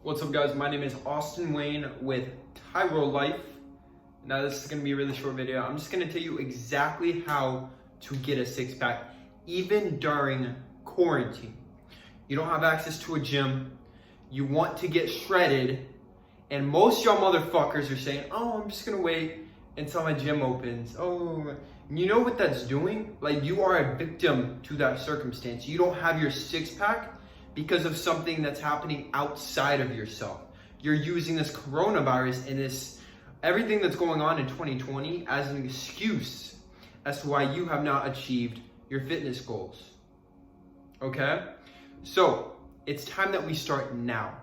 What's up guys, my name is Austin Wayne with Tyrolife. Now this is going to be a really short video. I'm just going to tell you exactly how to get a six-pack even during quarantine. You don't have access to a gym, you want to get shredded, and most y'all motherfuckers are saying, oh, I'm just going to wait until my gym opens. Oh, you know what that's doing? Like, you are a victim to that circumstance. You don't have your six-pack because of something that's happening outside of yourself. You're using this coronavirus and everything that's going on in 2020 as an excuse as to why you have not achieved your fitness goals. Okay? So, it's time that we start now.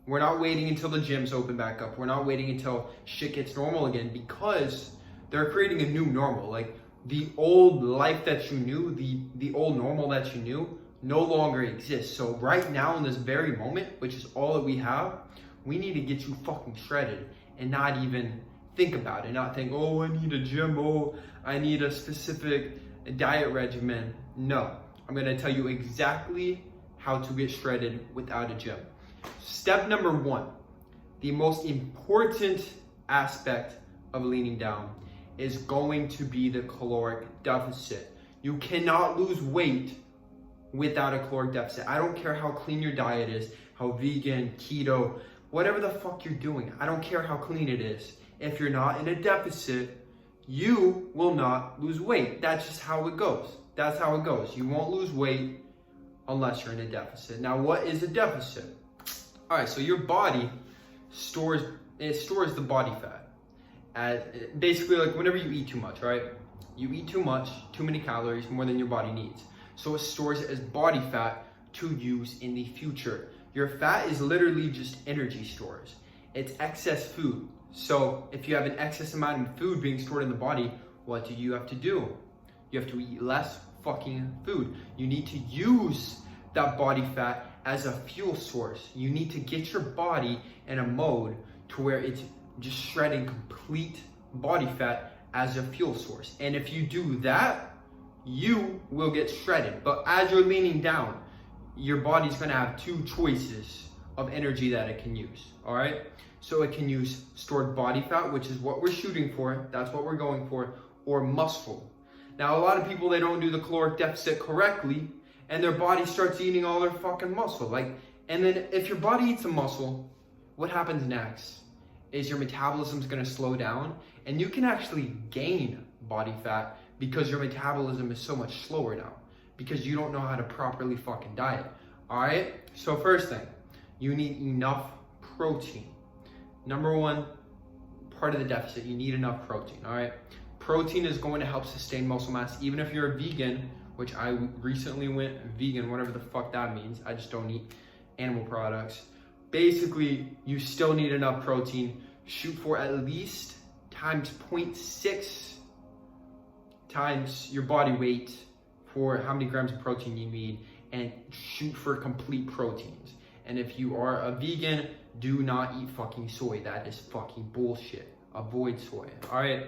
We're not waiting until the gyms open back up. We're not waiting until shit gets normal again, because they're creating a new normal. Like, the old life that you knew, the old normal that you knew, no longer exists. So right now in this very moment, which is all that we have, we need to get you fucking shredded and not even think about it. Not think, oh, I need a gym, oh, I need a specific diet regimen. No, I'm gonna tell you exactly how to get shredded without a gym. Step number one, the most important aspect of leaning down is going to be the caloric deficit. You cannot lose weight without a caloric deficit. I don't care how clean your diet is, how vegan, keto, whatever the fuck you're doing. I don't care how clean it is. If you're not in a deficit, you will not lose weight. That's just how it goes. That's how it goes. You won't lose weight unless you're in a deficit. Now, what is a deficit? All right, so your body stores the body fat. Basically, like whenever you eat too much, right? You eat too much, too many calories, more than your body needs. So it stores it as body fat to use in the future. Your fat is literally just energy stores. It's excess food. So if you have an excess amount of food being stored in the body, what do you have to do? You have to eat less fucking food. You need to use that body fat as a fuel source. You need to get your body in a mode to where it's just shredding complete body fat as a fuel source. And if you do that, you will get shredded. But as you're leaning down, your body's gonna have two choices of energy that it can use, all right? So it can use stored body fat, which is what we're shooting for, that's what we're going for, or muscle. Now, a lot of people, they don't do the caloric deficit correctly, and their body starts eating all their fucking muscle. And then if your body eats a muscle, what happens next is your metabolism's gonna slow down, and you can actually gain body fat because your metabolism is so much slower now, because you don't know how to properly fucking diet. All right, so first thing, you need enough protein. Number one part of the deficit, you need enough protein. All right, protein is going to help sustain muscle mass. Even if you're a vegan, which I recently went vegan, whatever the fuck that means, I just don't eat animal products. Basically, you still need enough protein. Shoot for at least times 0.6 times your body weight for how many grams of protein you need, and shoot for complete proteins. And if you are a vegan, do not eat fucking soy. That is fucking bullshit. Avoid soy. All right.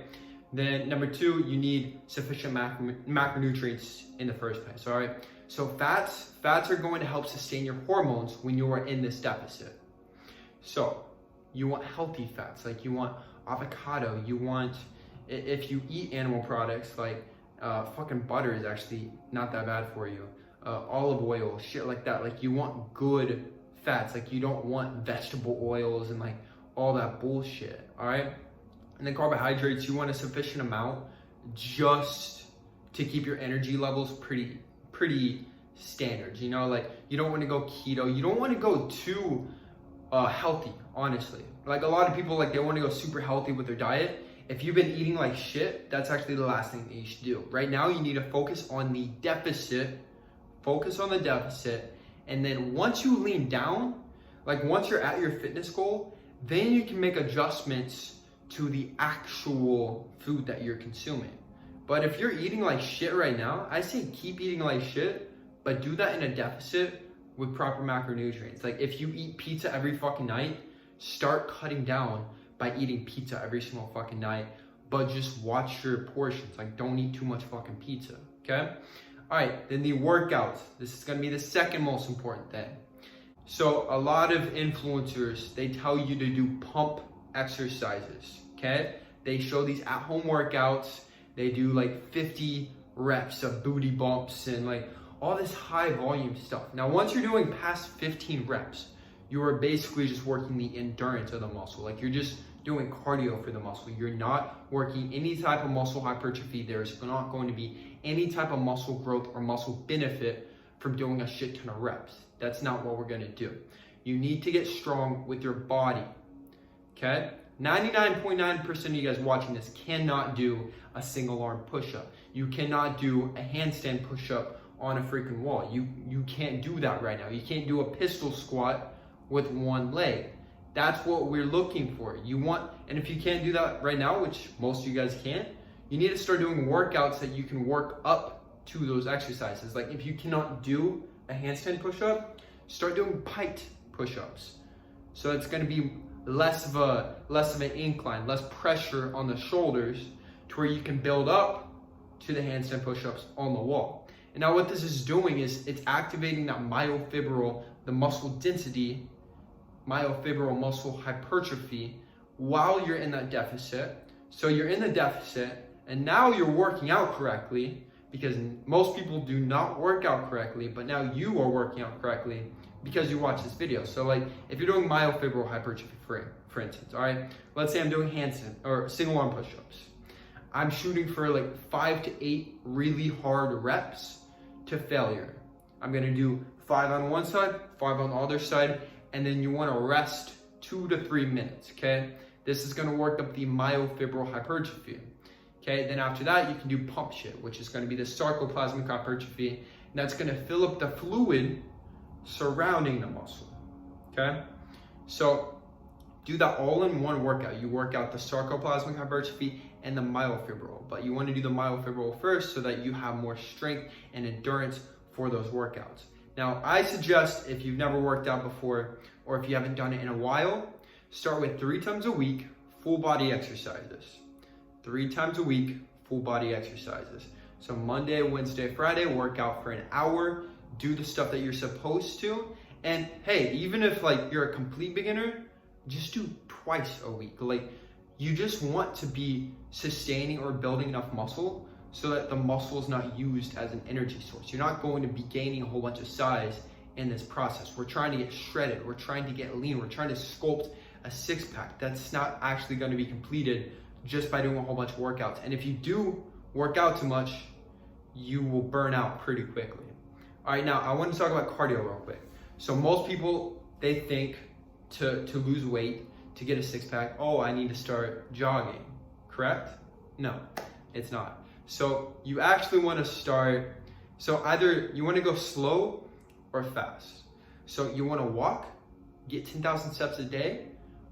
Then number two, you need sufficient macronutrients in the first place. All right. So fats are going to help sustain your hormones when you are in this deficit. So you want healthy fats, like you want avocado. You want, if you eat animal products, like fucking butter is actually not that bad for you. Olive oil, shit like that. Like, you want good fats. Like, you don't want vegetable oils and like all that bullshit. All right. And then carbohydrates, you want a sufficient amount just to keep your energy levels pretty standard. You know, like, you don't want to go keto. You don't want to go too healthy, honestly. Like, a lot of people, like, they want to go super healthy with their diet. If you've been eating like shit, that's actually the last thing that you should do. Right now, you need to focus on the deficit. Focus on the deficit. And then once you lean down, like once you're at your fitness goal, then you can make adjustments to the actual food that you're consuming. But if you're eating like shit right now, I say keep eating like shit, but do that in a deficit with proper macronutrients. Like, if you eat pizza every fucking night, start cutting down by eating pizza every single fucking night, but just watch your portions. Like, don't eat too much fucking pizza, okay? All right, then the workouts. This is gonna be the second most important thing. So a lot of influencers, they tell you to do pump exercises, okay? They show these at-home workouts. They do like 50 reps of booty bumps and like all this high volume stuff. Now, once you're doing past 15 reps, you are basically just working the endurance of the muscle. Like you're just doing cardio for the muscle. You're not working any type of muscle hypertrophy. There's not going to be any type of muscle growth or muscle benefit from doing a shit ton of reps. That's not what we're gonna do. You need to get strong with your body, okay? 99.9% of you guys watching this cannot do a single arm push-up. You cannot do a handstand push-up on a freaking wall. You can't do that right now. You can't do a pistol squat with one leg. That's what we're looking for. And if you can't do that right now, which most of you guys can't, you need to start doing workouts that you can work up to those exercises. Like if you cannot do a handstand push-up, start doing piked push-ups. So it's gonna be less of an incline, less pressure on the shoulders to where you can build up to the handstand push-ups on the wall. And now what this is doing is it's activating that myofibril, the muscle density, myofibril muscle hypertrophy while you're in that deficit. So you're in the deficit and now you're working out correctly, because most people do not work out correctly, but now you are working out correctly because you watch this video. So like if you're doing myofibril hypertrophy for instance, all right, let's say I'm doing handstand or single arm push-ups. I'm shooting for like 5 to 8 really hard reps to failure. I'm gonna do 5 on one side, 5 on the other side, and then you wanna rest 2 to 3 minutes, okay? This is gonna work up the myofibril hypertrophy. Okay, then after that, you can do pump shit, which is gonna be the sarcoplasmic hypertrophy, and that's gonna fill up the fluid surrounding the muscle, okay? So do that all in one workout. You work out the sarcoplasmic hypertrophy and the myofibril, but you wanna do the myofibril first so that you have more strength and endurance for those workouts. Now, I suggest if you've never worked out before, or if you haven't done it in a while, start with 3 times a week, full body exercises. 3 times a week, full body exercises. So Monday, Wednesday, Friday, work out for an hour, do the stuff that you're supposed to. And hey, even if like you're a complete beginner, just do twice a week. Like you just want to be sustaining or building enough muscle so that the muscle is not used as an energy source. You're not going to be gaining a whole bunch of size in this process. We're trying to get shredded. We're trying to get lean. We're trying to sculpt a 6-pack. That's not actually going to be completed just by doing a whole bunch of workouts. And if you do work out too much, you will burn out pretty quickly. All right, now I want to talk about cardio real quick. So most people, they think to lose weight, to get a 6-pack, oh, I need to start jogging, correct? No, it's not. So you actually want to start, so either you want to go slow or fast. So you want to walk, get 10,000 steps a day,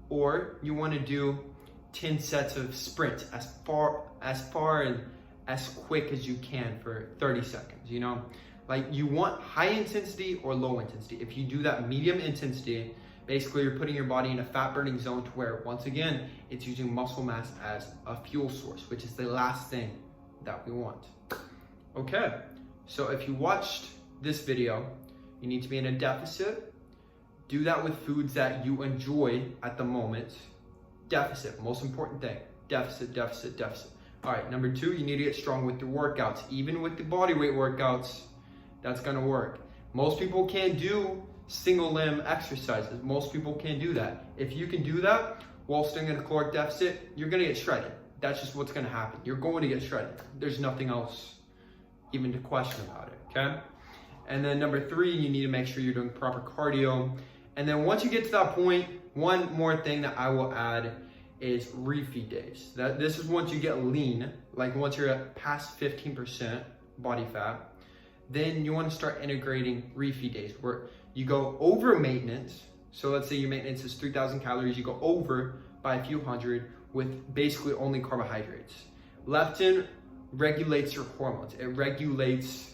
or you want to do 10 sets of sprints as far and as quick as you can for 30 seconds, you know? Like you want high intensity or low intensity. If you do that medium intensity, basically you're putting your body in a fat burning zone to where, once again, it's using muscle mass as a fuel source, which is the last thing that we want. Okay, so if you watched this video, you need to be in a deficit. Do that with foods that you enjoy at the moment. Deficit, most important thing. Deficit, deficit, deficit. All right, number 2, you need to get strong with your workouts. Even with the body weight workouts, that's gonna work. Most people can't do single limb exercises. Most people can't do that. If you can do that while staying in a caloric deficit, you're gonna get shredded. That's just what's gonna happen. You're going to get shredded. There's nothing else even to question about it, okay? And then number 3, you need to make sure you're doing proper cardio. And then once you get to that point, one more thing that I will add is refeed days. This is once you get lean, like once you're at past 15% body fat, then you want to start integrating refeed days where you go over maintenance. So let's say your maintenance is 3,000 calories, you go over by a few hundred with basically only carbohydrates. Leptin regulates your hormones. It regulates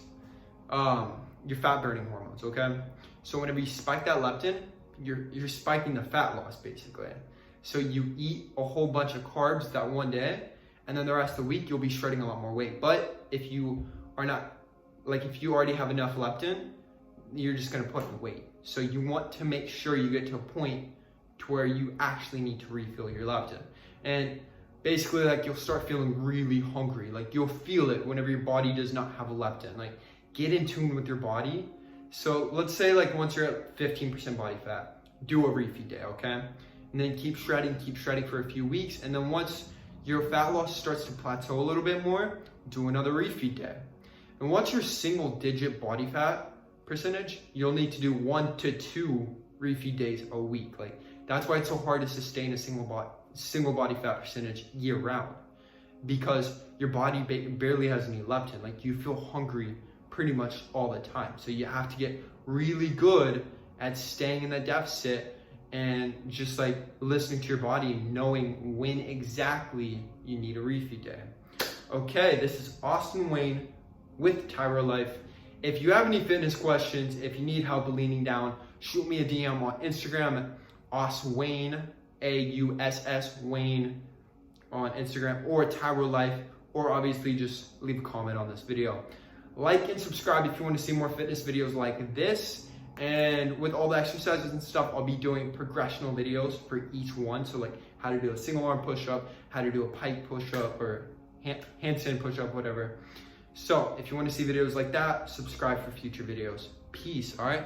your fat burning hormones, okay? So whenever you spike that leptin, you're spiking the fat loss basically. So you eat a whole bunch of carbs that one day, and then the rest of the week you'll be shredding a lot more weight. But if you are not like if you already have enough leptin, you're just gonna put on weight. So you want to make sure you get to a point to where you actually need to refill your leptin. And basically, like, you'll start feeling really hungry. Like, you'll feel it whenever your body does not have a leptin. Like, get in tune with your body. So let's say, like, once you're at 15% body fat, do a refeed day, okay? And then keep shredding for a few weeks. And then once your fat loss starts to plateau a little bit more, do another refeed day. And once you're single digit body fat percentage, you'll need to do 1 to 2 refeed days a week. Like, that's why it's so hard to sustain a single body fat percentage year round, because your body barely has any leptin. Like, you feel hungry pretty much all the time. So you have to get really good at staying in that deficit and just like listening to your body and knowing when exactly you need a refeed day. Okay, this is Austin Wayne with Tyrolife. If you have any fitness questions, if you need help leaning down, shoot me a DM on Instagram at AussWayne, AUSS Wayne on Instagram, or Tyrolife, or obviously just leave a comment on this video. Like and subscribe if you want to see more fitness videos like this. And with all the exercises and stuff, I'll be doing progressional videos for each one. So like how to do a single arm push-up, how to do a pike push-up, or handstand push-up, whatever. So if you want to see videos like that, subscribe for future videos. Peace, all right?